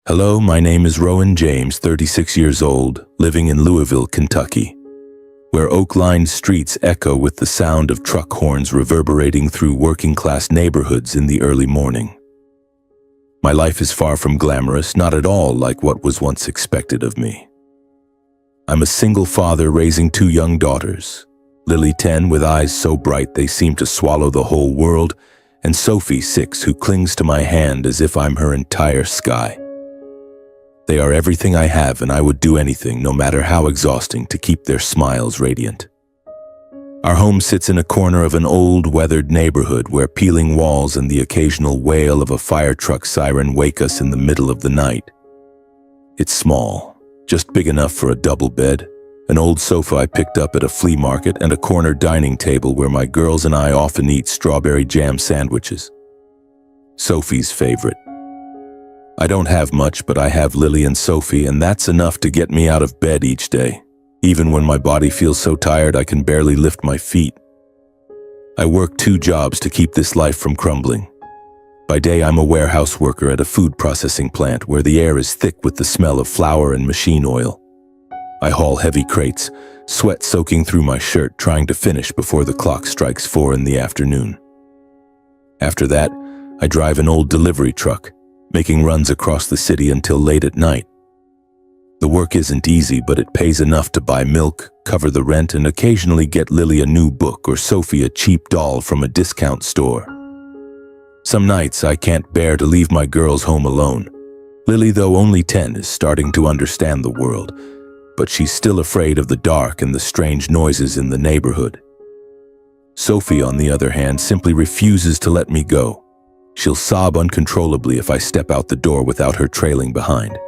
Hello, my name is Rowan James, 36 years old, living in Louisville, Kentucky, where oak-lined streets echo with the sound of truck horns reverberating through working-class neighborhoods in the early morning. My life is far from glamorous, not at all like what was once expected of me. I'm a single father raising two young daughters, Lily, 10, with eyes so bright they seem to swallow the whole world, and Sophie, 6, who clings to my hand as if I'm her entire sky. They are everything I have, and I would do anything, no matter how exhausting, to keep their smiles radiant. Our home sits in a corner of an old, weathered neighborhood where peeling walls and the occasional wail of a fire truck siren wake us in the middle of the night. It's small, just big enough for a double bed, an old sofa I picked up at a flea market, and a corner dining table where my girls and I often eat strawberry jam sandwiches. Sophie's favorite. I don't have much, but I have Lily and Sophie, and that's enough to get me out of bed each day, even when my body feels so tired I can barely lift my feet. I work 2 jobs to keep this life from crumbling. By day, I'm a warehouse worker at a food processing plant where the air is thick with the smell of flour and machine oil. I haul heavy crates, sweat soaking through my shirt, trying to finish before the clock strikes 4 in the afternoon. After that, I drive an old delivery truck, making runs across the city until late at night. The work isn't easy, but it pays enough to buy milk, cover the rent, and occasionally get Lily a new book or Sophie a cheap doll from a discount store. Some nights I can't bear to leave my girls home alone. Lily, though only 10, is starting to understand the world, but she's still afraid of the dark and the strange noises in the neighborhood. Sophie, on the other hand, simply refuses to let me go. She'll sob uncontrollably if I step out the door without her trailing behind.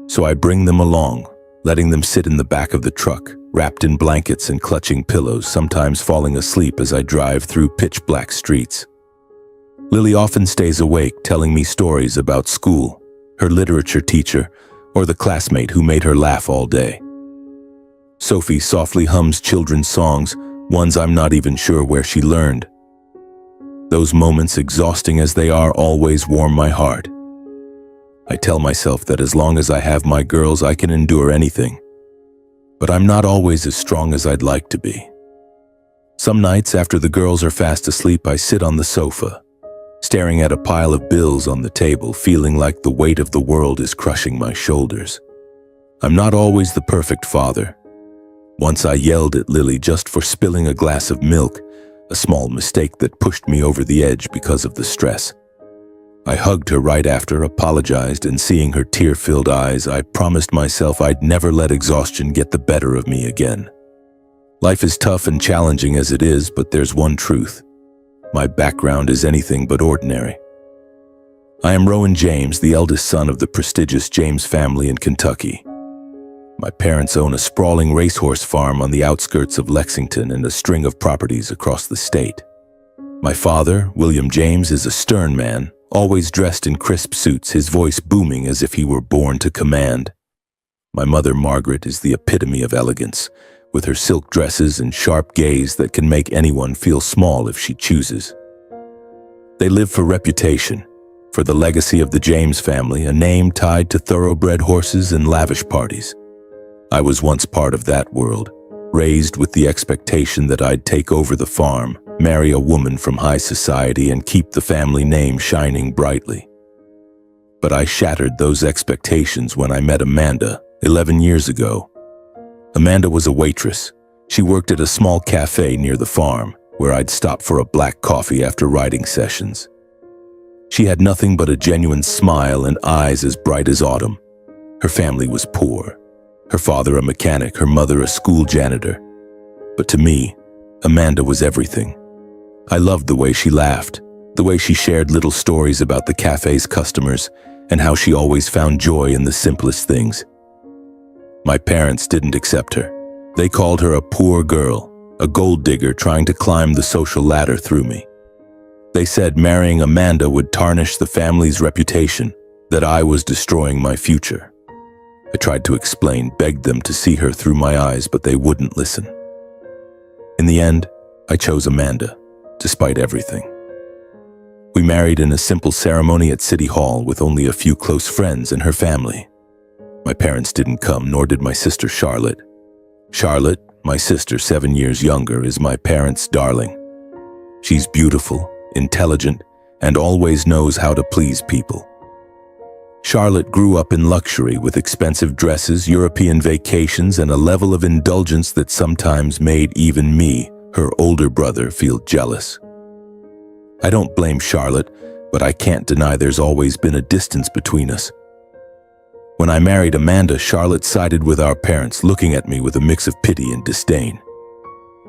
So I bring them along, letting them sit in the back of the truck, wrapped in blankets and clutching pillows, sometimes falling asleep as I drive through pitch-black streets. Lily often stays awake, telling me stories about school, her literature teacher, or the classmate who made her laugh all day. Sophie softly hums children's songs, ones I'm not even sure where she learned. Those moments, exhausting as they are, always warm my heart. I tell myself that as long as I have my girls, I can endure anything. But I'm not always as strong as I'd like to be. Some nights, after the girls are fast asleep, I sit on the sofa, staring at a pile of bills on the table, feeling like the weight of the world is crushing my shoulders. I'm not always the perfect father. Once I yelled at Lily just for spilling a glass of milk, a small mistake that pushed me over the edge because of the stress. I hugged her right after, apologized, and seeing her tear-filled eyes, I promised myself I'd never let exhaustion get the better of me again. Life is tough and challenging as it is, but there's one truth. My background is anything but ordinary. I am Rowan James, the eldest son of the prestigious James family in Kentucky. My parents own a sprawling racehorse farm on the outskirts of Lexington and a string of properties across the state. My father, William James, is a stern man, always dressed in crisp suits, his voice booming as if he were born to command. My mother, Margaret, is the epitome of elegance, with her silk dresses and sharp gaze that can make anyone feel small if she chooses. They live for reputation, for the legacy of the James family, a name tied to thoroughbred horses and lavish parties. I was once part of that world, raised with the expectation that I'd take over the farm, marry a woman from high society, and keep the family name shining brightly. But I shattered those expectations when I met Amanda, 11 years ago. Amanda was a waitress. She worked at a small cafe near the farm, where I'd stop for a black coffee after writing sessions. She had nothing but a genuine smile and eyes as bright as autumn. Her family was poor. Her father a mechanic, her mother a school janitor. But to me, Amanda was everything. I loved the way she laughed, the way she shared little stories about the cafe's customers, and how she always found joy in the simplest things. My parents didn't accept her. They called her a poor girl, a gold digger trying to climb the social ladder through me. They said marrying Amanda would tarnish the family's reputation, that I was destroying my future. I tried to explain, begged them to see her through my eyes, but they wouldn't listen. In the end, I chose Amanda, despite everything. We married in a simple ceremony at City Hall with only a few close friends and her family. My parents didn't come, nor did my sister Charlotte. Charlotte, my sister 7 years younger, is my parents' darling. She's beautiful, intelligent, and always knows how to please people. Charlotte grew up in luxury with expensive dresses, European vacations, and a level of indulgence that sometimes made even me, her older brother, feel jealous. I don't blame Charlotte, but I can't deny there's always been a distance between us. When I married Amanda, Charlotte sided with our parents, looking at me with a mix of pity and disdain.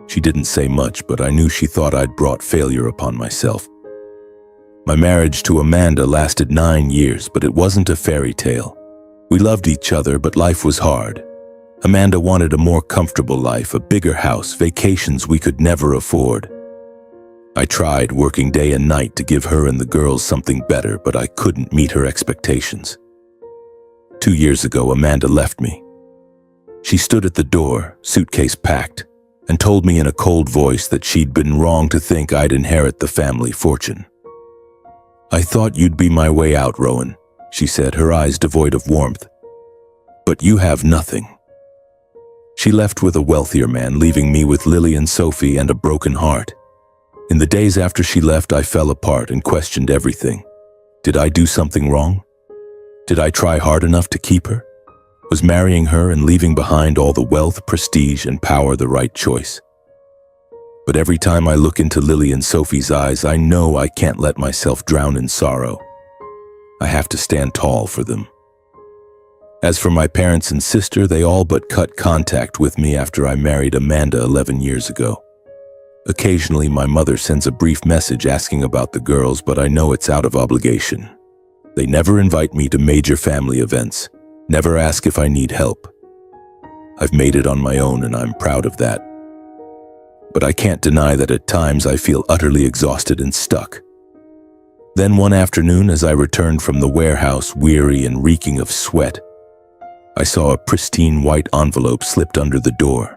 She didn't say much, but I knew she thought I'd brought failure upon myself. My marriage to Amanda lasted 9 years, but it wasn't a fairy tale. We loved each other, but life was hard. Amanda wanted a more comfortable life, a bigger house, vacations we could never afford. I tried, working day and night to give her and the girls something better, but I couldn't meet her expectations. 2 years ago, Amanda left me. She stood at the door, suitcase packed, and told me in a cold voice that she'd been wrong to think I'd inherit the family fortune. "I thought you'd be my way out, Rowan," she said, her eyes devoid of warmth. "But you have nothing." She left with a wealthier man, leaving me with Lily and Sophie and a broken heart. In the days after she left, I fell apart and questioned everything. Did I do something wrong? Did I try hard enough to keep her? Was marrying her and leaving behind all the wealth, prestige, and power the right choice? But every time I look into Lily and Sophie's eyes, I know I can't let myself drown in sorrow. I have to stand tall for them. As for my parents and sister, they all but cut contact with me after I married Amanda 11 years ago. Occasionally, my mother sends a brief message asking about the girls, but I know it's out of obligation. They never invite me to major family events, never ask if I need help. I've made it on my own, and I'm proud of that. But I can't deny that at times I feel utterly exhausted and stuck. Then one afternoon, as I returned from the warehouse, weary and reeking of sweat, I saw a pristine white envelope slipped under the door.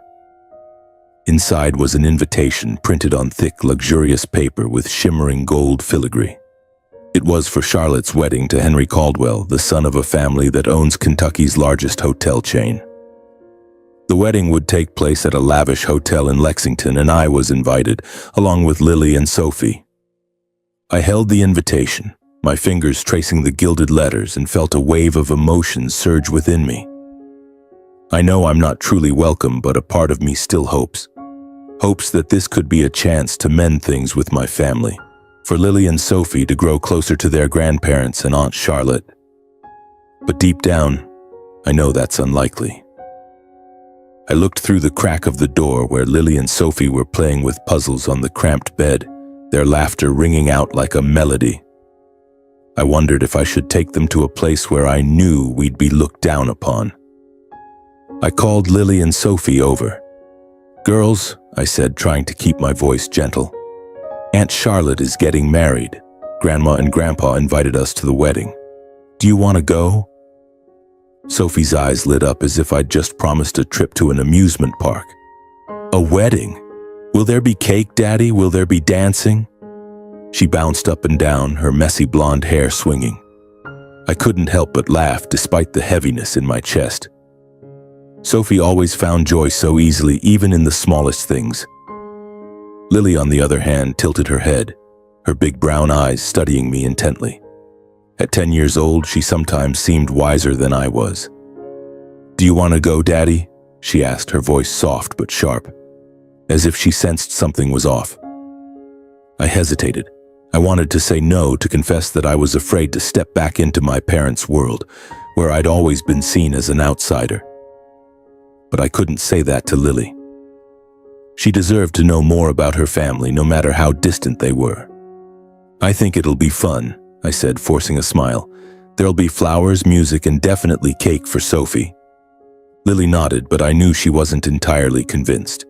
Inside was an invitation printed on thick, luxurious paper with shimmering gold filigree. It was for Charlotte's wedding to Henry Caldwell, the son of a family that owns Kentucky's largest hotel chain. The wedding would take place at a lavish hotel in Lexington, and I was invited, along with Lily and Sophie. I held the invitation, my fingers tracing the gilded letters, and felt a wave of emotion surge within me. I know I'm not truly welcome, but a part of me still hopes. Hopes that this could be a chance to mend things with my family, for Lily and Sophie to grow closer to their grandparents and Aunt Charlotte. But deep down, I know that's unlikely. I looked through the crack of the door where Lily and Sophie were playing with puzzles on the cramped bed, their laughter ringing out like a melody. I wondered if I should take them to a place where I knew we'd be looked down upon. I called Lily and Sophie over. "Girls," I said, trying to keep my voice gentle, "Aunt Charlotte is getting married. Grandma and Grandpa invited us to the wedding. Do you want to go?" Sophie's eyes lit up as if I'd just promised a trip to an amusement park. "A wedding? Will there be cake, Daddy? Will there be dancing?" She bounced up and down, her messy blonde hair swinging. I couldn't help but laugh despite the heaviness in my chest. Sophie always found joy so easily, even in the smallest things. Lily, on the other hand, tilted her head, her big brown eyes studying me intently. At 10 years old, she sometimes seemed wiser than I was. "Do you want to go, Daddy?" she asked, her voice soft but sharp, as if she sensed something was off. I hesitated. I wanted to say no, to confess that I was afraid to step back into my parents' world, where I'd always been seen as an outsider. But I couldn't say that to Lily. She deserved to know more about her family, no matter how distant they were. "I think it'll be fun," I said, forcing a smile. "There'll be flowers, music, and definitely cake for Sophie." Lily nodded, but I knew she wasn't entirely convinced.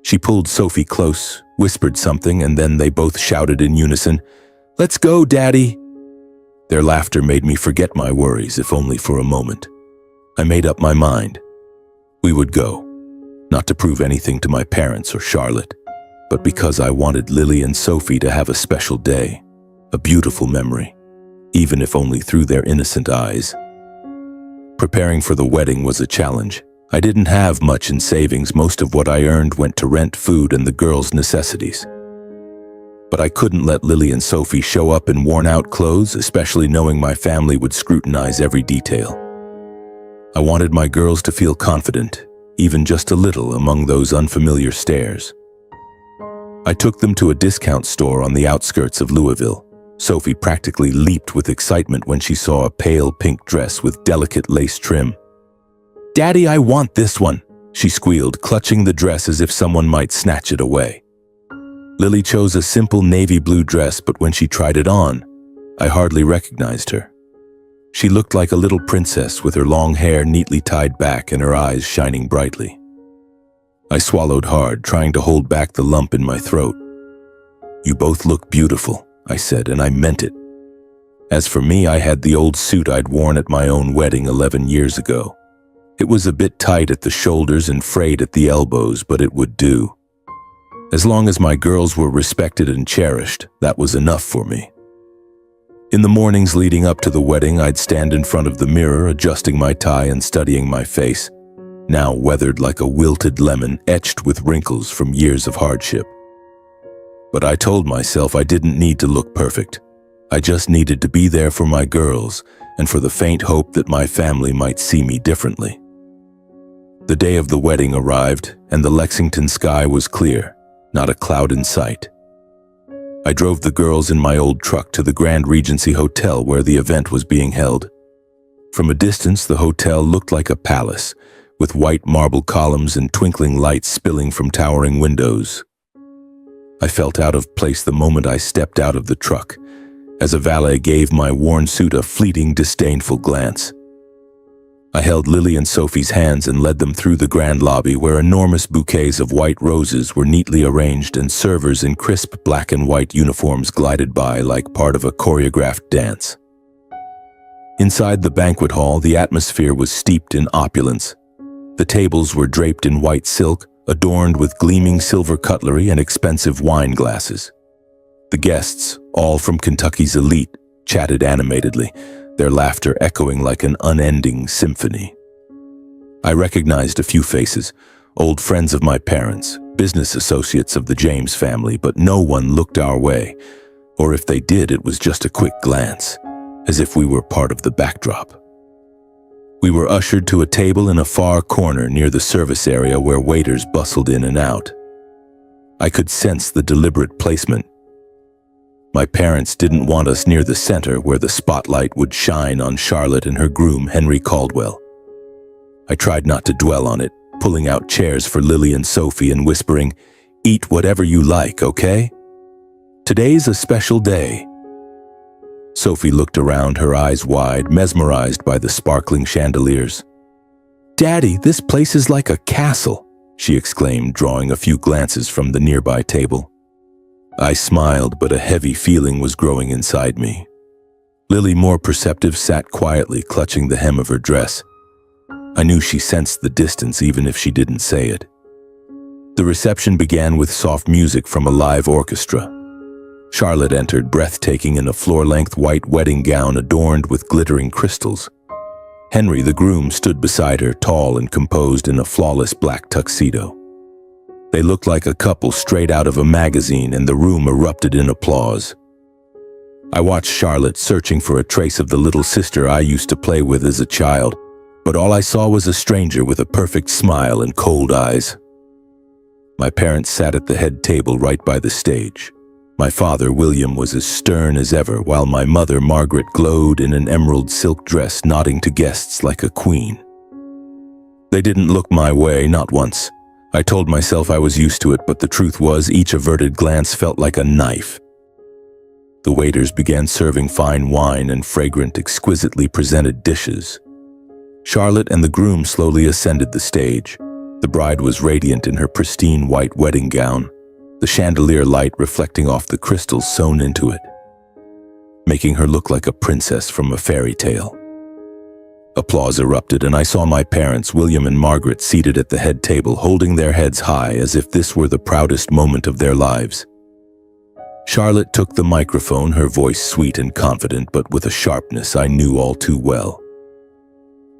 She pulled Sophie close, whispered something, and then they both shouted in unison, "Let's go, Daddy!" Their laughter made me forget my worries, if only for a moment. I made up my mind. We would go, not to prove anything to my parents or Charlotte, but because I wanted Lily and Sophie to have a special day. a beautiful memory, even if only through their innocent eyes. Preparing for the wedding was a challenge. I didn't have much in savings. Most of what I earned went to rent, food, and the girls' necessities. But I couldn't let Lily and Sophie show up in worn-out clothes, especially knowing my family would scrutinize every detail. I wanted my girls to feel confident, even just a little, among those unfamiliar stares. I took them to a discount store on the outskirts of Louisville. Sophie practically leaped with excitement when she saw a pale pink dress with delicate lace trim. "Daddy, I want this one," she squealed, clutching the dress as if someone might snatch it away. Lily chose a simple navy blue dress, but when she tried it on, I hardly recognized her. She looked like a little princess with her long hair neatly tied back and her eyes shining brightly. I swallowed hard, trying to hold back the lump in my throat. "You both look beautiful," I said, and I meant it. As for me, I had the old suit I'd worn at my own wedding 11 years ago. It was a bit tight at the shoulders and frayed at the elbows, but it would do. As long as my girls were respected and cherished, that was enough for me. In the mornings leading up to the wedding, I'd stand in front of the mirror, adjusting my tie and studying my face, now weathered like a wilted lemon, etched with wrinkles from years of hardship. But I told myself I didn't need to look perfect. I just needed to be there for my girls and for the faint hope that my family might see me differently. The day of the wedding arrived, and the Lexington sky was clear, not a cloud in sight. I drove the girls in my old truck to the Grand Regency Hotel where the event was being held. From a distance, the hotel looked like a palace, with white marble columns and twinkling lights spilling from towering windows. I felt out of place the moment I stepped out of the truck, as a valet gave my worn suit a fleeting, disdainful glance. I held Lily and Sophie's hands and led them through the grand lobby where enormous bouquets of white roses were neatly arranged and servers in crisp black and white uniforms glided by like part of a choreographed dance. Inside the banquet hall, the atmosphere was steeped in opulence. The tables were draped in white silk, adorned with gleaming silver cutlery and expensive wine glasses. The guests, all from Kentucky's elite, chatted animatedly, their laughter echoing like an unending symphony. I recognized a few faces, old friends of my parents, business associates of the James family, but no one looked our way, or if they did, it was just a quick glance, as if we were part of the backdrop. We were ushered to a table in a far corner near the service area where waiters bustled in and out. I could sense the deliberate placement. My parents didn't want us near the center where the spotlight would shine on Charlotte and her groom, Henry Caldwell. I tried not to dwell on it, pulling out chairs for Lily and Sophie and whispering, "Eat whatever you like, okay? Today's a special day." Sophie looked around, her eyes wide, mesmerized by the sparkling chandeliers. "Daddy, this place is like a castle," she exclaimed, drawing a few glances from the nearby table. I smiled, but a heavy feeling was growing inside me. Lily, more perceptive, sat quietly, clutching the hem of her dress. I knew she sensed the distance even if she didn't say it. The reception began with soft music from a live orchestra. Charlotte entered, breathtaking in a floor-length white wedding gown adorned with glittering crystals. Henry, the groom, stood beside her, tall and composed in a flawless black tuxedo. They looked like a couple straight out of a magazine, and the room erupted in applause. I watched Charlotte searching for a trace of the little sister I used to play with as a child, but all I saw was a stranger with a perfect smile and cold eyes. My parents sat at the head table right by the stage. My father, William, was as stern as ever, while my mother, Margaret, glowed in an emerald silk dress, nodding to guests like a queen. They didn't look my way, not once. I told myself I was used to it, but the truth was each averted glance felt like a knife. The waiters began serving fine wine and fragrant, exquisitely presented dishes. Charlotte and the groom slowly ascended the stage. The bride was radiant in her pristine white wedding gown, the chandelier light reflecting off the crystals sewn into it, making her look like a princess from a fairy tale. Applause erupted, and I saw my parents, William and Margaret, seated at the head table, holding their heads high as if this were the proudest moment of their lives. Charlotte took the microphone, her voice sweet and confident, but with a sharpness I knew all too well.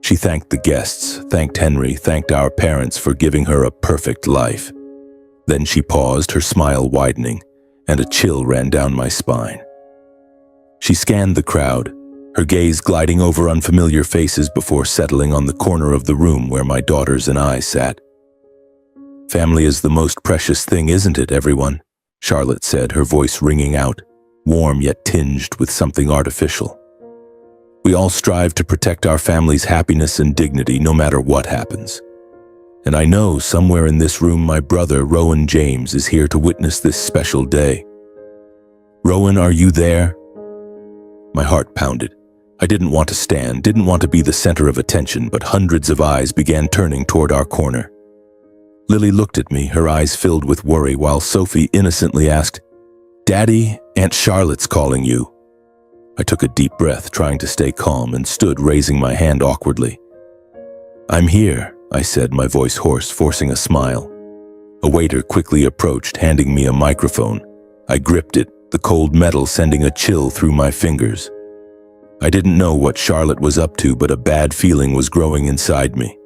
She thanked the guests, thanked Henry, thanked our parents for giving her a perfect life. Then she paused, her smile widening, and a chill ran down my spine. She scanned the crowd, her gaze gliding over unfamiliar faces before settling on the corner of the room where my daughters and I sat. "Family is the most precious thing, isn't it, everyone?" Charlotte said, her voice ringing out, warm yet tinged with something artificial. "We all strive to protect our family's happiness and dignity no matter what happens. And I know somewhere in this room my brother, Rowan James, is here to witness this special day. Rowan, are you there?" My heart pounded. I didn't want to stand, didn't want to be the center of attention, but hundreds of eyes began turning toward our corner. Lily looked at me, her eyes filled with worry, while Sophie innocently asked, "Daddy, Aunt Charlotte's calling you." I took a deep breath, trying to stay calm, and stood raising my hand awkwardly. "I'm here," I said, my voice hoarse, forcing a smile. A waiter quickly approached, handing me a microphone. I gripped it, the cold metal sending a chill through my fingers. I didn't know what Charlotte was up to, but a bad feeling was growing inside me.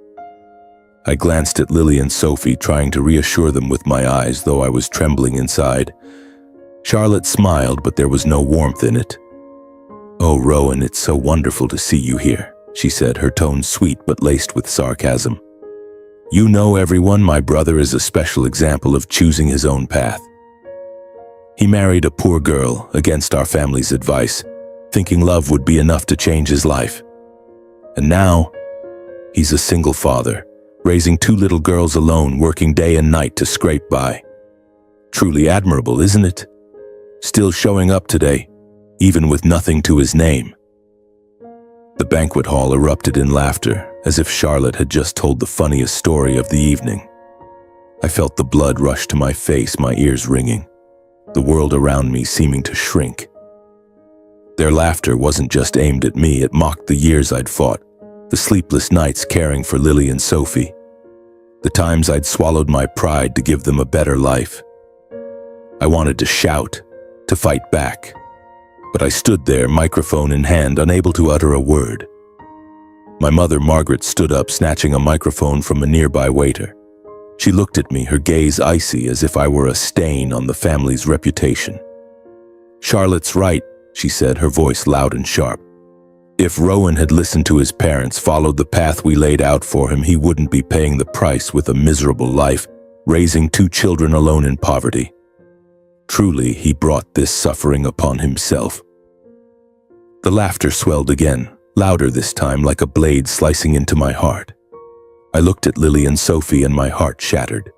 I glanced at Lily and Sophie, trying to reassure them with my eyes, though I was trembling inside. Charlotte smiled, but there was no warmth in it. "Oh, Rowan, it's so wonderful to see you here," she said, her tone sweet but laced with sarcasm. "You know, everyone, my brother is a special example of choosing his own path. He married a poor girl against our family's advice, thinking love would be enough to change his life. And now, he's a single father, raising 2 little girls alone, working day and night to scrape by. Truly admirable, isn't it? Still showing up today, even with nothing to his name." The banquet hall erupted in laughter, as if Charlotte had just told the funniest story of the evening. I felt the blood rush to my face, my ears ringing, the world around me seeming to shrink. Their laughter wasn't just aimed at me, it mocked the years I'd fought, the sleepless nights caring for Lily and Sophie, the times I'd swallowed my pride to give them a better life. I wanted to shout, to fight back, but I stood there, microphone in hand, unable to utter a word. My mother, Margaret, stood up, snatching a microphone from a nearby waiter. She looked at me, her gaze icy, as if I were a stain on the family's reputation. "Charlotte's right," she said, her voice loud and sharp. "If Rowan had listened to his parents, followed the path we laid out for him, he wouldn't be paying the price with a miserable life, raising 2 children alone in poverty. Truly, he brought this suffering upon himself." The laughter swelled again, louder this time, like a blade slicing into my heart. I looked at Lily and Sophie, and my heart shattered.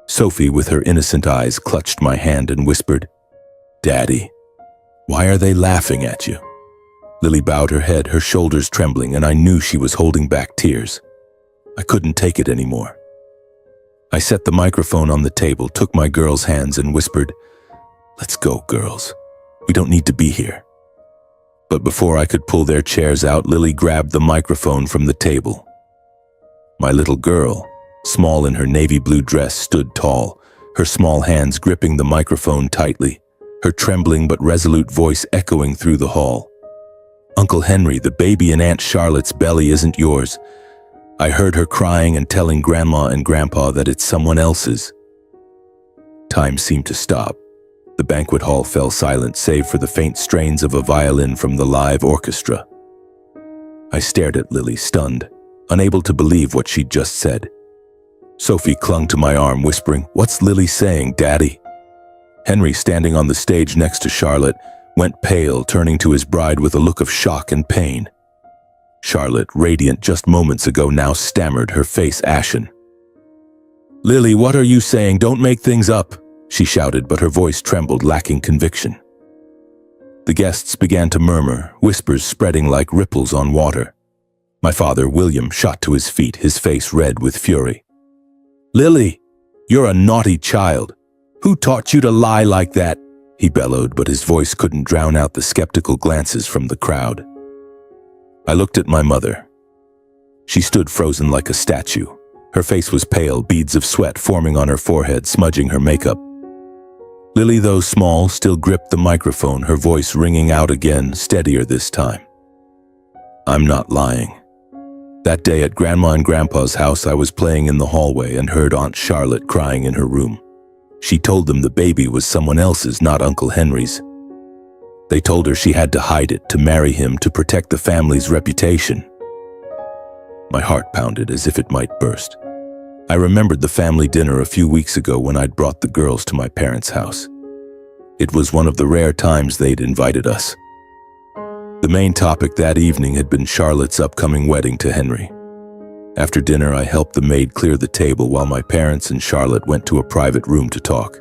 Sophie, with her innocent eyes, clutched my hand and whispered, "Daddy, why are they laughing at you?" Lily bowed her head, her shoulders trembling, and I knew she was holding back tears. I couldn't take it anymore. I set the microphone on the table, took my girls' hands, and whispered, "Let's go, girls. We don't need to be here." But before I could pull their chairs out, Lily grabbed the microphone from the table. My little girl, small in her navy blue dress, stood tall, her small hands gripping the microphone tightly, her trembling but resolute voice echoing through the hall. "Uncle Henry, the baby in Aunt Charlotte's belly isn't yours. I heard her crying and telling Grandma and Grandpa that it's someone else's." Time seemed to stop. The banquet hall fell silent, save for the faint strains of a violin from the live orchestra. I stared at Lily, stunned, unable to believe what she'd just said. Sophie clung to my arm, whispering, "What's Lily saying, Daddy?" Henry, standing on the stage next to Charlotte, went pale, turning to his bride with a look of shock and pain. Charlotte, radiant just moments ago, now stammered, her face ashen. "Lily, what are you saying? Don't make things up," she shouted, but her voice trembled, lacking conviction. The guests began to murmur, whispers spreading like ripples on water. My father, William, shot to his feet, his face red with fury. "Lily, you're a naughty child. Who taught you to lie like that?" he bellowed, but his voice couldn't drown out the skeptical glances from the crowd. I looked at my mother. She stood frozen like a statue. Her face was pale, beads of sweat forming on her forehead, smudging her makeup. Lily, though small, still gripped the microphone, her voice ringing out again, steadier this time. I'm not lying. That day at Grandma and Grandpa's house, I was playing in the hallway and heard Aunt Charlotte crying in her room. She told them the baby was someone else's, not Uncle Henry's. They told her she had to hide it, to marry him, to protect the family's reputation. My heart pounded as if it might burst. I remembered the family dinner a few weeks ago when I'd brought the girls to my parents' house. It was one of the rare times they'd invited us. The main topic that evening had been Charlotte's upcoming wedding to Henry. After dinner, I helped the maid clear the table while my parents and Charlotte went to a private room to talk.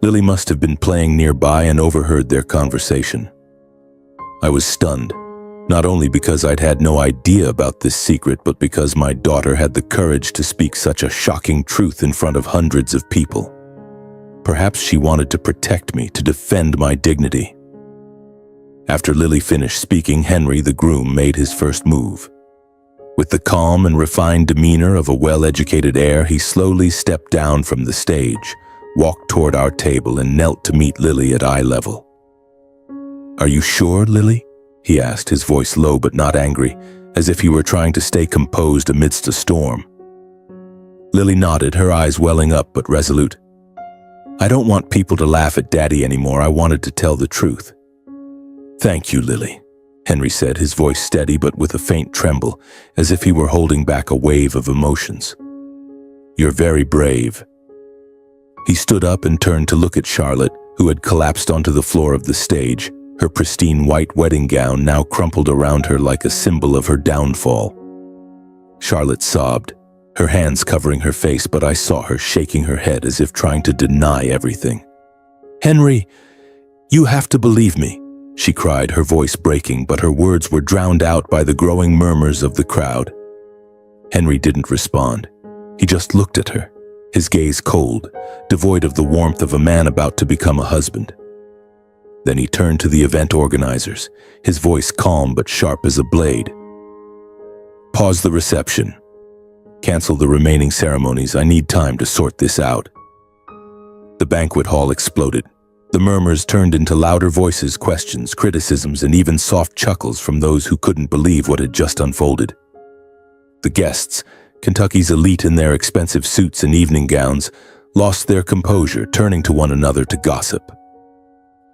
Lily must have been playing nearby and overheard their conversation. I was stunned, not only because I'd had no idea about this secret, but because my daughter had the courage to speak such a shocking truth in front of hundreds of people. Perhaps she wanted to protect me, to defend my dignity. After Lily finished speaking, Henry, the groom, made his first move. With the calm and refined demeanor of a well-educated heir, he slowly stepped down from the stage, walked toward our table, and knelt to meet Lily at eye level. "Are you sure, Lily?" he asked, his voice low but not angry, as if he were trying to stay composed amidst a storm. Lily nodded, her eyes welling up but resolute. "I don't want people to laugh at Daddy anymore. I wanted to tell the truth." "Thank you, Lily," Henry said, his voice steady but with a faint tremble, as if he were holding back a wave of emotions. "You're very brave." He stood up and turned to look at Charlotte, who had collapsed onto the floor of the stage, her pristine white wedding gown now crumpled around her like a symbol of her downfall. Charlotte sobbed, her hands covering her face, but I saw her shaking her head as if trying to deny everything. "Henry, you have to believe me," she cried, her voice breaking, but her words were drowned out by the growing murmurs of the crowd. Henry didn't respond. He just looked at her, his gaze cold, devoid of the warmth of a man about to become a husband. Then he turned to the event organizers, his voice calm but sharp as a blade. "Pause the reception. Cancel the remaining ceremonies. I need time to sort this out." The banquet hall exploded. The murmurs turned into louder voices, questions, criticisms, and even soft chuckles from those who couldn't believe what had just unfolded. The guests, Kentucky's elite in their expensive suits and evening gowns, lost their composure, turning to one another to gossip.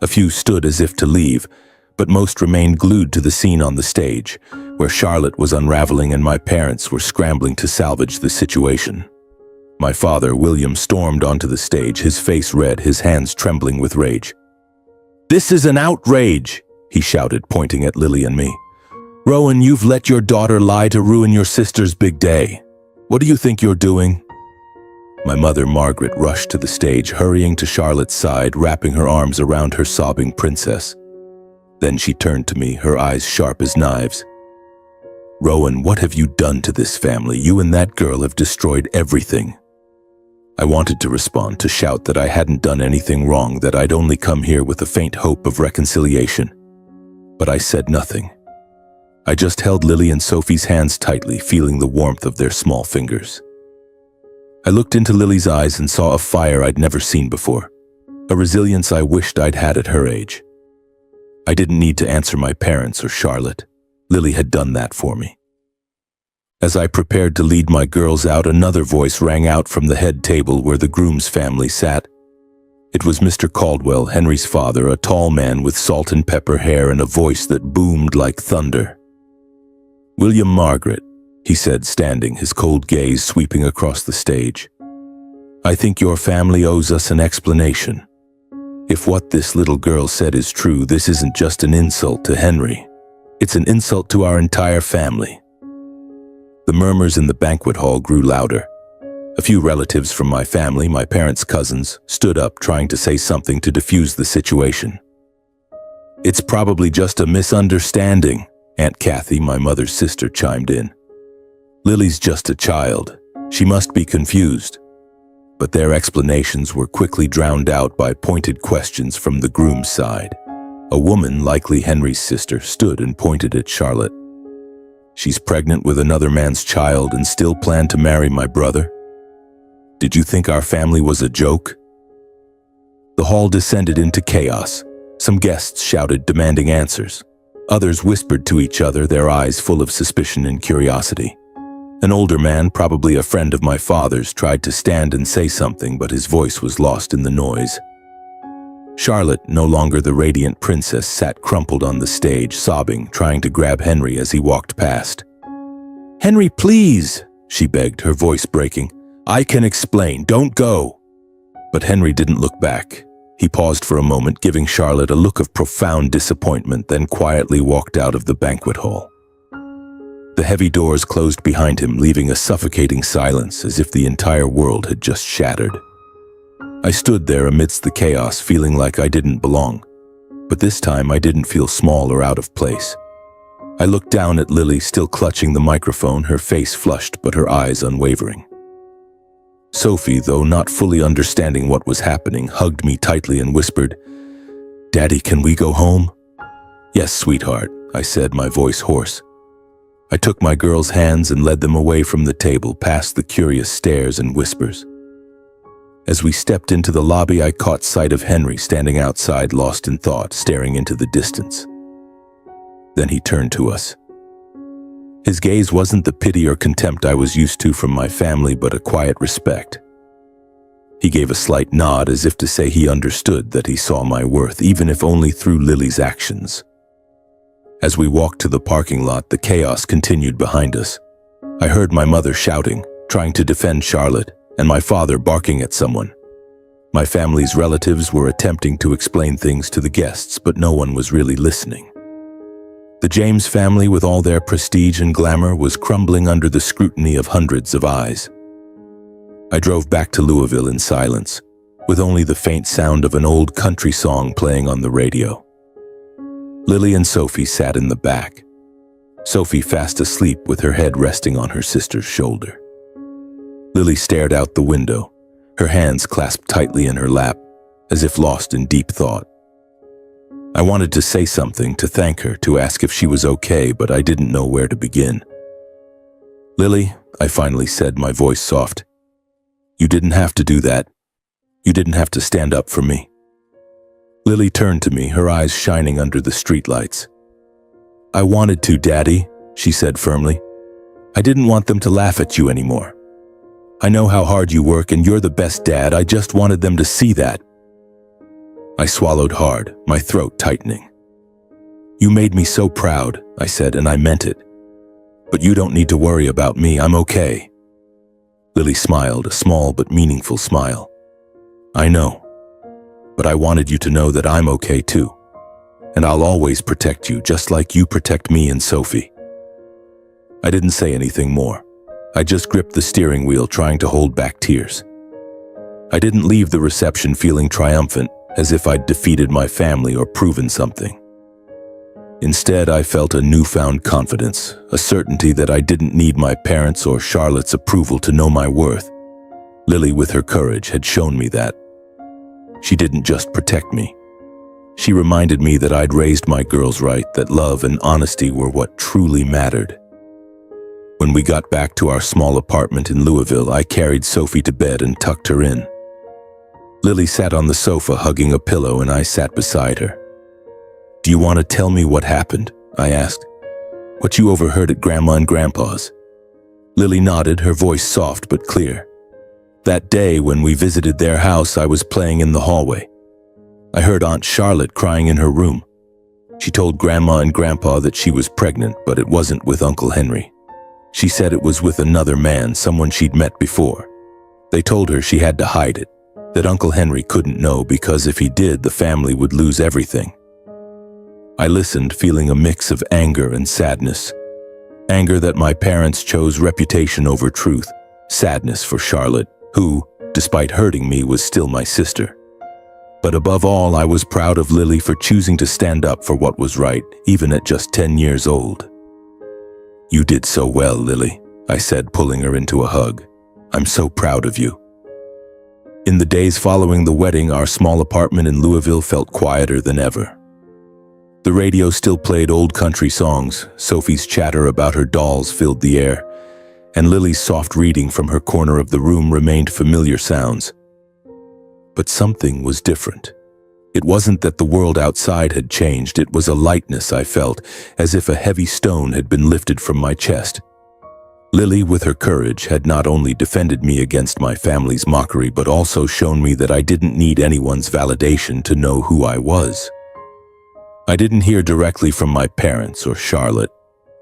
A few stood as if to leave, but most remained glued to the scene on the stage, where Charlotte was unraveling and my parents were scrambling to salvage the situation. My father, William, stormed onto the stage, his face red, his hands trembling with rage. "This is an outrage," he shouted, pointing at Lily and me. "Rowan, you've let your daughter lie to ruin your sister's big day. What do you think you're doing?" My mother, Margaret, rushed to the stage, hurrying to Charlotte's side, wrapping her arms around her sobbing princess. Then she turned to me, her eyes sharp as knives. "Rowan, what have you done to this family? You and that girl have destroyed everything." I wanted to respond, to shout that I hadn't done anything wrong, that I'd only come here with a faint hope of reconciliation. But I said nothing. I just held Lily and Sophie's hands tightly, feeling the warmth of their small fingers. I looked into Lily's eyes and saw a fire I'd never seen before, a resilience I wished I'd had at her age. I didn't need to answer my parents or Charlotte. Lily had done that for me. As I prepared to lead my girls out, another voice rang out from the head table where the groom's family sat. It was Mr. Caldwell, Henry's father, a tall man with salt and pepper hair and a voice that boomed like thunder. "William, Margaret," he said, standing, his cold gaze sweeping across the stage. "I think your family owes us an explanation. If what this little girl said is true, this isn't just an insult to Henry. It's an insult to our entire family." The murmurs in the banquet hall grew louder. A few relatives from my family, my parents' cousins, stood up trying to say something to defuse the situation. "It's probably just a misunderstanding," Aunt Kathy, my mother's sister, chimed in. "Lily's just a child. She must be confused." But their explanations were quickly drowned out by pointed questions from the groom's side. A woman, likely Henry's sister, stood and pointed at Charlotte. "She's pregnant with another man's child and still planned to marry my brother? Did you think our family was a joke?" The hall descended into chaos. Some guests shouted, demanding answers. Others whispered to each other, their eyes full of suspicion and curiosity. An older man, probably a friend of my father's, tried to stand and say something, but his voice was lost in the noise. Charlotte, no longer the radiant princess, sat crumpled on the stage, sobbing, trying to grab Henry as he walked past. "Henry, please," she begged, her voice breaking. "I can explain, don't go." But Henry didn't look back. He paused for a moment, giving Charlotte a look of profound disappointment, then quietly walked out of the banquet hall. The heavy doors closed behind him, leaving a suffocating silence, as if the entire world had just shattered. I stood there amidst the chaos, feeling like I didn't belong. But this time I didn't feel small or out of place. I looked down at Lily, still clutching the microphone, her face flushed but her eyes unwavering. Sophie, though not fully understanding what was happening, hugged me tightly and whispered, "Daddy, can we go home?" "Yes, sweetheart," I said, my voice hoarse. I took my girls' hands and led them away from the table, past the curious stares and whispers. As we stepped into the lobby, I caught sight of Henry standing outside, lost in thought, staring into the distance. Then he turned to us. His gaze wasn't the pity or contempt I was used to from my family, but a quiet respect. He gave a slight nod, as if to say he understood that he saw my worth, even if only through Lily's actions. As we walked to the parking lot, the chaos continued behind us. I heard my mother shouting, trying to defend Charlotte, and my father barking at someone. My family's relatives were attempting to explain things to the guests, but no one was really listening. The James family, with all their prestige and glamour, was crumbling under the scrutiny of hundreds of eyes. I drove back to Louisville in silence, with only the faint sound of an old country song playing on the radio. Lily and Sophie sat in the back, Sophie fast asleep with her head resting on her sister's shoulder. Lily stared out the window, her hands clasped tightly in her lap, as if lost in deep thought. I wanted to say something, to thank her, to ask if she was okay, but I didn't know where to begin. "Lily," I finally said, my voice soft, "you didn't have to do that. You didn't have to stand up for me." Lily turned to me, her eyes shining under the streetlights. "I wanted to, Daddy," she said firmly. "I didn't want them to laugh at you anymore. I know how hard you work and you're the best dad. I just wanted them to see that." I swallowed hard, my throat tightening. "You made me so proud," I said, and I meant it. "But you don't need to worry about me. I'm okay." Lily smiled, a small but meaningful smile. "I know, but I wanted you to know that I'm okay too. And I'll always protect you, just like you protect me and Sophie." I didn't say anything more. I just gripped the steering wheel, trying to hold back tears. I didn't leave the reception feeling triumphant, as if I'd defeated my family or proven something. Instead, I felt a newfound confidence, a certainty that I didn't need my parents' or Charlotte's approval to know my worth. Lily, with her courage, had shown me that. She didn't just protect me. She reminded me that I'd raised my girls right, that love and honesty were what truly mattered. When we got back to our small apartment in Louisville, I carried Sophie to bed and tucked her in. Lily sat on the sofa hugging a pillow, and I sat beside her. "Do you want to tell me what happened?" I asked. "What you overheard at Grandma and Grandpa's?" Lily nodded, her voice soft but clear. "That day when we visited their house, I was playing in the hallway. I heard Aunt Charlotte crying in her room. She told Grandma and Grandpa that she was pregnant, but it wasn't with Uncle Henry. She said it was with another man, someone she'd met before. They told her she had to hide it, that Uncle Henry couldn't know because if he did, the family would lose everything." I listened, feeling a mix of anger and sadness. Anger that my parents chose reputation over truth, sadness for Charlotte, who, despite hurting me, was still my sister. But above all, I was proud of Lily for choosing to stand up for what was right, even at just 10 years old. "You did so well, Lily," I said, pulling her into a hug. "I'm so proud of you." In the days following the wedding, our small apartment in Louisville felt quieter than ever. The radio still played old country songs, Sophie's chatter about her dolls filled the air, and Lily's soft reading from her corner of the room remained familiar sounds. But something was different. It wasn't that the world outside had changed, it was a lightness I felt, as if a heavy stone had been lifted from my chest. Lily, with her courage, had not only defended me against my family's mockery, but also shown me that I didn't need anyone's validation to know who I was. I didn't hear directly from my parents or Charlotte,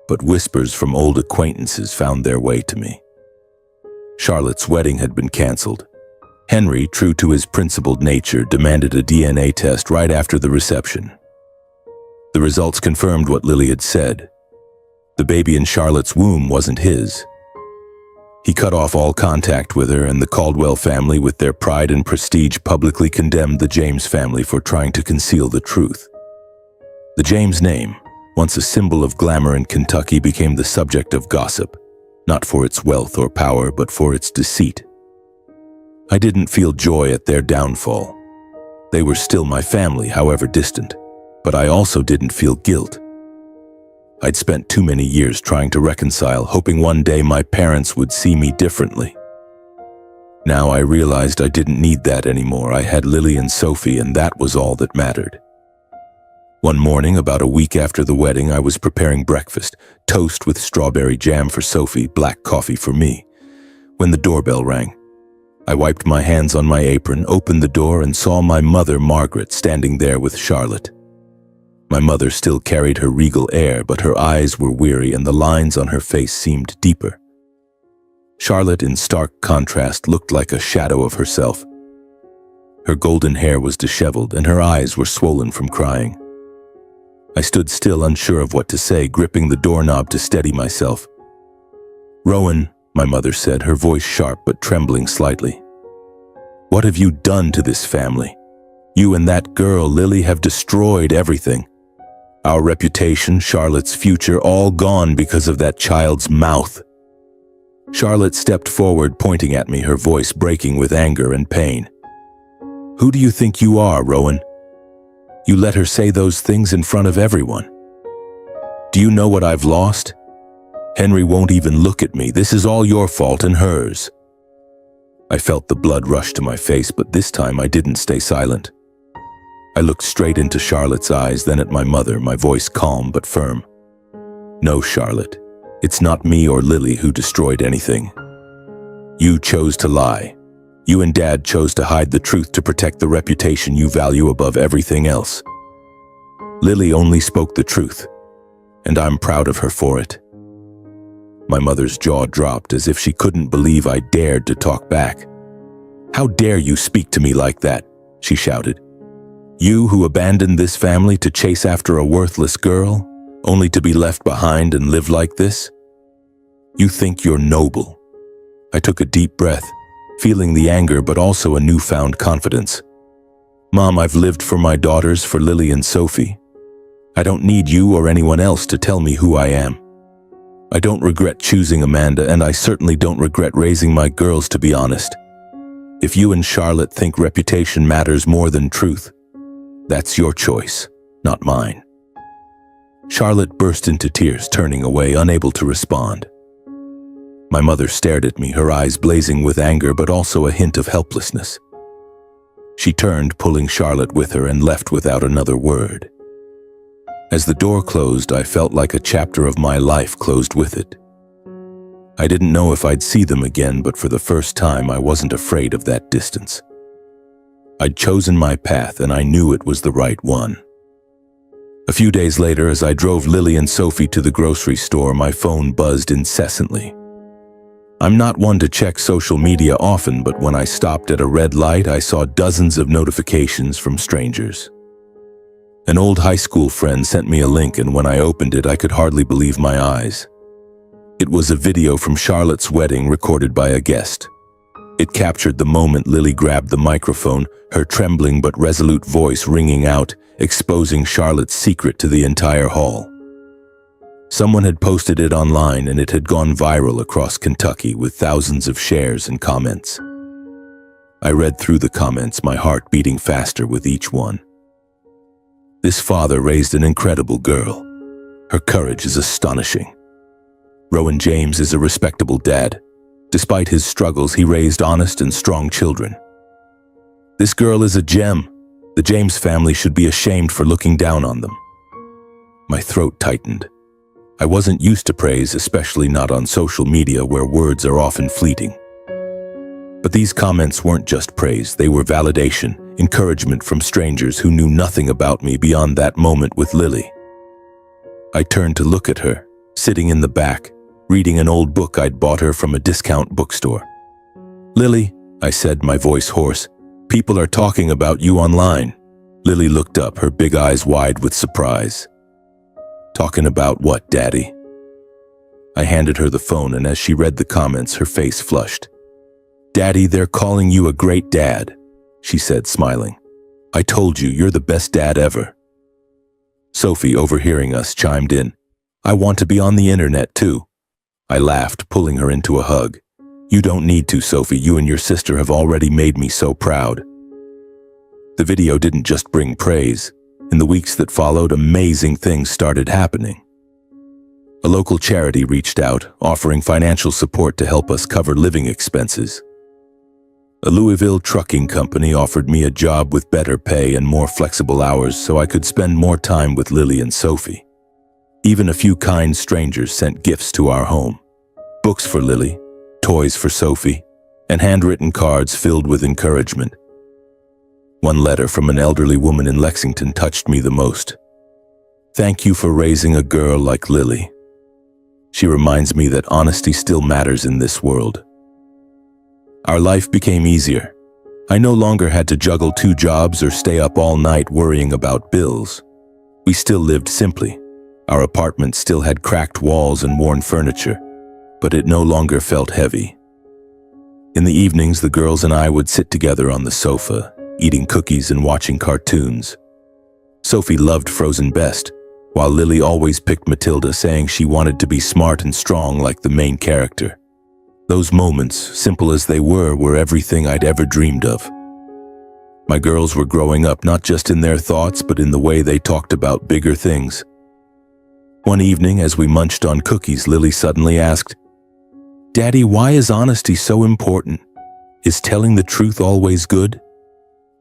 but whispers from old acquaintances found their way to me. Charlotte's wedding had been canceled. Henry, true to his principled nature, demanded a DNA test right after the reception. The results confirmed what Lily had said. The baby in Charlotte's womb wasn't his. He cut off all contact with her, and the Caldwell family, with their pride and prestige, publicly condemned the James family for trying to conceal the truth. The James name, once a symbol of glamour in Kentucky, became the subject of gossip, not for its wealth or power, but for its deceit. I didn't feel joy at their downfall. They were still my family, however distant, but I also didn't feel guilt. I'd spent too many years trying to reconcile, hoping one day my parents would see me differently. Now I realized I didn't need that anymore. I had Lily and Sophie, and that was all that mattered. One morning, about a week after the wedding, I was preparing breakfast, toast with strawberry jam for Sophie, black coffee for me, when the doorbell rang. I wiped my hands on my apron, opened the door, and saw my mother, Margaret, standing there with Charlotte. My mother still carried her regal air, but her eyes were weary and the lines on her face seemed deeper. Charlotte, in stark contrast, looked like a shadow of herself. Her golden hair was disheveled and her eyes were swollen from crying. I stood still, unsure of what to say, gripping the doorknob to steady myself. "Rowan," my mother said, her voice sharp but trembling slightly. "What have you done to this family? You and that girl, Lily, have destroyed everything. Our reputation, Charlotte's future, all gone because of that child's mouth." Charlotte stepped forward, pointing at me, her voice breaking with anger and pain. "Who do you think you are, Rowan? You let her say those things in front of everyone. Do you know what I've lost? Henry won't even look at me. This is all your fault and hers." I felt the blood rush to my face, but this time I didn't stay silent. I looked straight into Charlotte's eyes, then at my mother, my voice calm but firm. "No, Charlotte, it's not me or Lily who destroyed anything. You chose to lie. You and Dad chose to hide the truth to protect the reputation you value above everything else. Lily only spoke the truth, and I'm proud of her for it." My mother's jaw dropped, as if she couldn't believe I dared to talk back. "How dare you speak to me like that?" she shouted. "You who abandoned this family to chase after a worthless girl, only to be left behind and live like this? You think you're noble." I took a deep breath, feeling the anger but also a newfound confidence. "Mom, I've lived for my daughters, for Lily and Sophie. I don't need you or anyone else to tell me who I am. I don't regret choosing Amanda, and I certainly don't regret raising my girls, to be honest. If you and Charlotte think reputation matters more than truth, that's your choice, not mine." Charlotte burst into tears, turning away, unable to respond. My mother stared at me, her eyes blazing with anger but also a hint of helplessness. She turned, pulling Charlotte with her, and left without another word. As the door closed, I felt like a chapter of my life closed with it. I didn't know if I'd see them again, but for the first time I wasn't afraid of that distance. I'd chosen my path, and I knew it was the right one. A few days later, as I drove Lily and Sophie to the grocery store, my phone buzzed incessantly. I'm not one to check social media often, but when I stopped at a red light, I saw dozens of notifications from strangers. An old high school friend sent me a link, and when I opened it, I could hardly believe my eyes. It was a video from Charlotte's wedding recorded by a guest. It captured the moment Lily grabbed the microphone, her trembling but resolute voice ringing out, exposing Charlotte's secret to the entire hall. Someone had posted it online, and it had gone viral across Kentucky with thousands of shares and comments. I read through the comments, my heart beating faster with each one. This father raised an incredible girl. Her courage is astonishing. Rowan James is a respectable dad. Despite his struggles, he raised honest and strong children. This girl is a gem. The James family should be ashamed for looking down on them. My throat tightened. I wasn't used to praise, especially not on social media where words are often fleeting. But these comments weren't just praise, they were validation, encouragement from strangers who knew nothing about me beyond that moment with Lily. I turned to look at her, sitting in the back, reading an old book I'd bought her from a discount bookstore. "Lily," I said, my voice hoarse, "people are talking about you online." Lily looked up, her big eyes wide with surprise. "Talking about what, Daddy?" I handed her the phone, and as she read the comments, her face flushed. "Daddy, they're calling you a great dad," she said, smiling. "I told you, you're the best dad ever." Sophie, overhearing us, chimed in. "I want to be on the internet too." I laughed, pulling her into a hug. "You don't need to, Sophie. You and your sister have already made me so proud." The video didn't just bring praise. In the weeks that followed, amazing things started happening. A local charity reached out, offering financial support to help us cover living expenses. A Louisville trucking company offered me a job with better pay and more flexible hours so I could spend more time with Lily and Sophie. Even a few kind strangers sent gifts to our home. Books for Lily, toys for Sophie, and handwritten cards filled with encouragement. One letter from an elderly woman in Lexington touched me the most. "Thank you for raising a girl like Lily. She reminds me that honesty still matters in this world." Our life became easier. I no longer had to juggle 2 jobs or stay up all night worrying about bills. We still lived simply. Our apartment still had cracked walls and worn furniture, but it no longer felt heavy. In the evenings, the girls and I would sit together on the sofa, eating cookies and watching cartoons. Sophie loved Frozen best, while Lily always picked Matilda, saying she wanted to be smart and strong like the main character. Those moments, simple as they were everything I'd ever dreamed of. My girls were growing up not just in their thoughts, but in the way they talked about bigger things. One evening, as we munched on cookies, Lily suddenly asked, "Daddy, why is honesty so important? Is telling the truth always good?"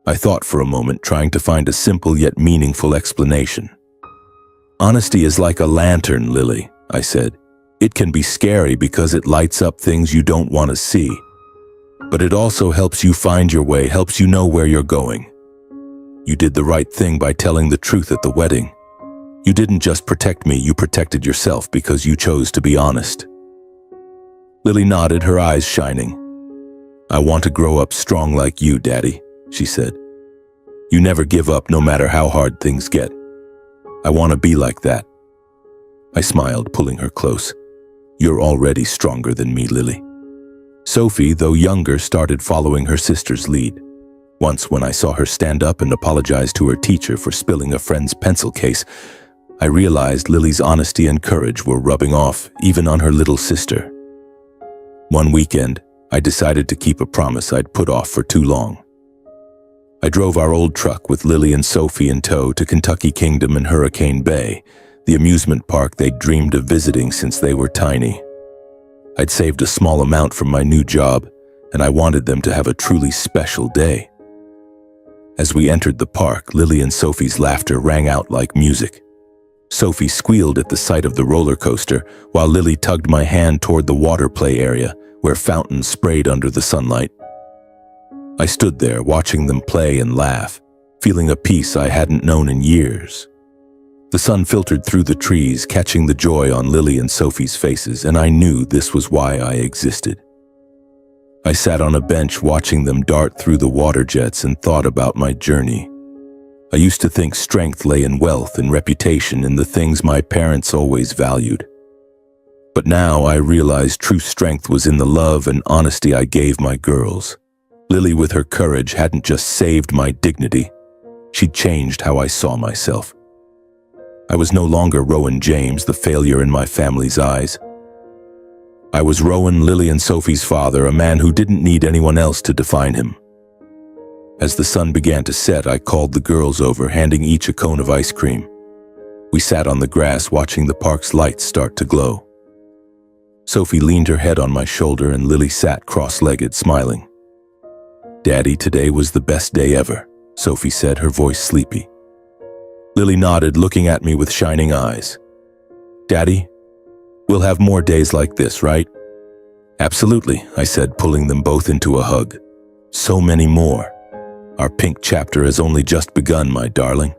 I thought for a moment, trying to find a simple yet meaningful explanation. "Honesty is like a lantern, Lily," I said. "It can be scary because it lights up things you don't want to see. But it also helps you find your way, helps you know where you're going. You did the right thing by telling the truth at the wedding. You didn't just protect me, you protected yourself because you chose to be honest." Lily nodded, her eyes shining. "I want to grow up strong like you, Daddy," she said. "You never give up no matter how hard things get. I want to be like that." I smiled, pulling her close. "You're already stronger than me, Lily." Sophie, though younger, started following her sister's lead. Once, when I saw her stand up and apologize to her teacher for spilling a friend's pencil case, I realized Lily's honesty and courage were rubbing off even on her little sister. One weekend, I decided to keep a promise I'd put off for too long. I drove our old truck with Lily and Sophie in tow to Kentucky Kingdom and Hurricane Bay, the amusement park they'd dreamed of visiting since they were tiny. I'd saved a small amount from my new job, and I wanted them to have a truly special day. As we entered the park, Lily and Sophie's laughter rang out like music. Sophie squealed at the sight of the roller coaster, while Lily tugged my hand toward the water play area, where fountains sprayed under the sunlight. I stood there, watching them play and laugh, feeling a peace I hadn't known in years. The sun filtered through the trees, catching the joy on Lily and Sophie's faces, and I knew this was why I existed. I sat on a bench watching them dart through the water jets and thought about my journey. I used to think strength lay in wealth and reputation, in the things my parents always valued. But now I realized true strength was in the love and honesty I gave my girls. Lily, with her courage, hadn't just saved my dignity. She'd changed how I saw myself. I was no longer Rowan James, the failure in my family's eyes. I was Rowan, Lily and Sophie's father, a man who didn't need anyone else to define him. As the sun began to set, I called the girls over, handing each a cone of ice cream. We sat on the grass, watching the park's lights start to glow. Sophie leaned her head on my shoulder, and Lily sat cross-legged, smiling. Daddy, today was the best day ever, Sophie said, her voice sleepy. Lily nodded, looking at me with shining eyes. Daddy, we'll have more days like this, right? Absolutely, I said, pulling them both into a hug. So many more. Our pink chapter has only just begun, my darling.